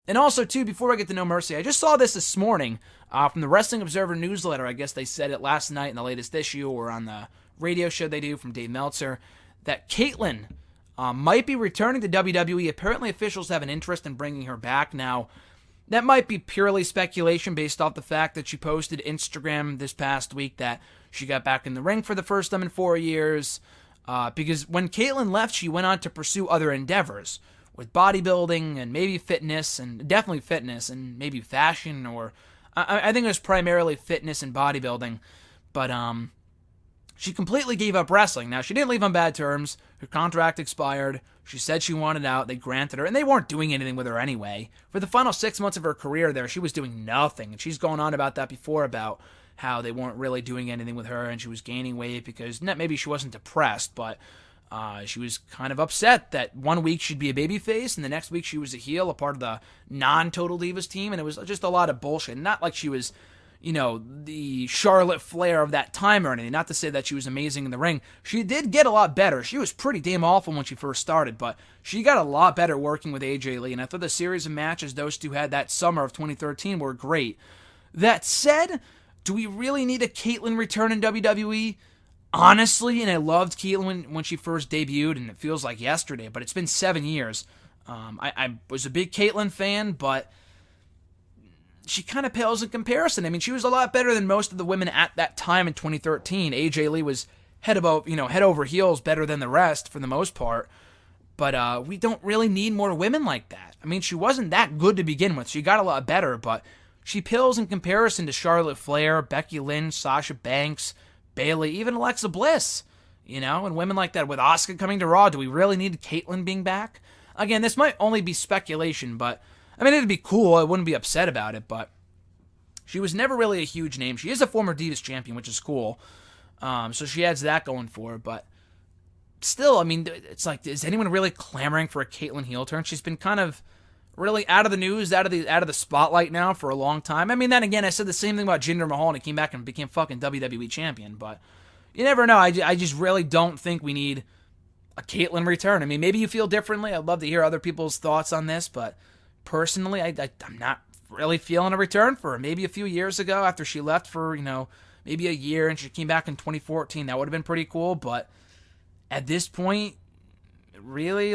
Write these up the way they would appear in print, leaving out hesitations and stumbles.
And also, too, before I get to No Mercy, I just saw this morning from the Wrestling Observer newsletter. I guess they said it last night in the latest issue or on the radio show they do from Dave Meltzer, that Kaitlyn might be returning to WWE. Apparently, officials have an interest in bringing her back. Now, that might be purely speculation based off the fact that she posted Instagram this past week that she got back in the ring for the first time in 4 years. Because when Kaitlyn left, she went on to pursue other endeavors with bodybuilding and maybe fitness, and definitely fitness and maybe fashion, or I think it was primarily fitness and bodybuilding. But she completely gave up wrestling. Now, she didn't leave on bad terms. Her contract expired. She said she wanted out. They granted her, and they weren't doing anything with her anyway. For the final 6 months of her career there, she was doing nothing, and she's gone on about that before, about how they weren't really doing anything with her, and she was gaining weight because maybe she wasn't depressed, but she was kind of upset that 1 week she'd be a babyface, and the next week she was a heel, a part of the non-Total Divas team, and it was just a lot of bullshit. Not like she was, the Charlotte Flair of that time or anything. Not to say that she was amazing in the ring. She did get a lot better. She was pretty damn awful when she first started, but she got a lot better working with AJ Lee, and I thought the series of matches those two had that summer of 2013 were great. That said, do we really need a Kaitlyn return in WWE? Honestly, and I loved Kaitlyn when she first debuted, and it feels like yesterday, but it's been 7 years. I was a big Kaitlyn fan, but she kind of pales in comparison. I mean, she was a lot better than most of the women at that time in 2013. AJ Lee was head over heels better than the rest for the most part. But we don't really need more women like that. I mean, she wasn't that good to begin with. She got a lot better, but she pales in comparison to Charlotte Flair, Becky Lynch, Sasha Banks, Bayley, even Alexa Bliss. And women like that. With Asuka coming to Raw, do we really need Kaitlyn being back? Again, this might only be speculation, but I mean, it'd be cool. I wouldn't be upset about it, but she was never really a huge name. She is a former Divas champion, which is cool. So she has that going for her, but still, I mean, it's like, is anyone really clamoring for a Kaitlyn heel turn? She's been kind of really out of the news, out of the spotlight now for a long time. I mean, then again, I said the same thing about Jinder Mahal, and he came back and became fucking WWE champion, but you never know. I just really don't think we need a Kaitlyn return. I mean, maybe you feel differently. I'd love to hear other people's thoughts on this, but personally, I'm not really feeling a return for her. Maybe a few years ago after she left for, maybe a year and she came back in 2014. That would have been pretty cool. But at this point, really,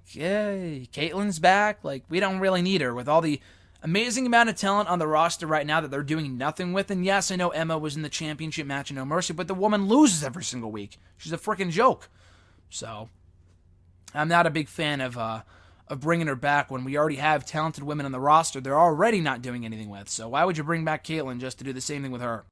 Kaitlyn's back. We don't really need her with all the amazing amount of talent on the roster right now that they're doing nothing with. And yes, I know Emma was in the championship match in No Mercy, but the woman loses every single week. She's a freaking joke. So I'm not a big fan of bringing her back when we already have talented women on the roster they're already not doing anything with. So why would you bring back Kaitlyn just to do the same thing with her?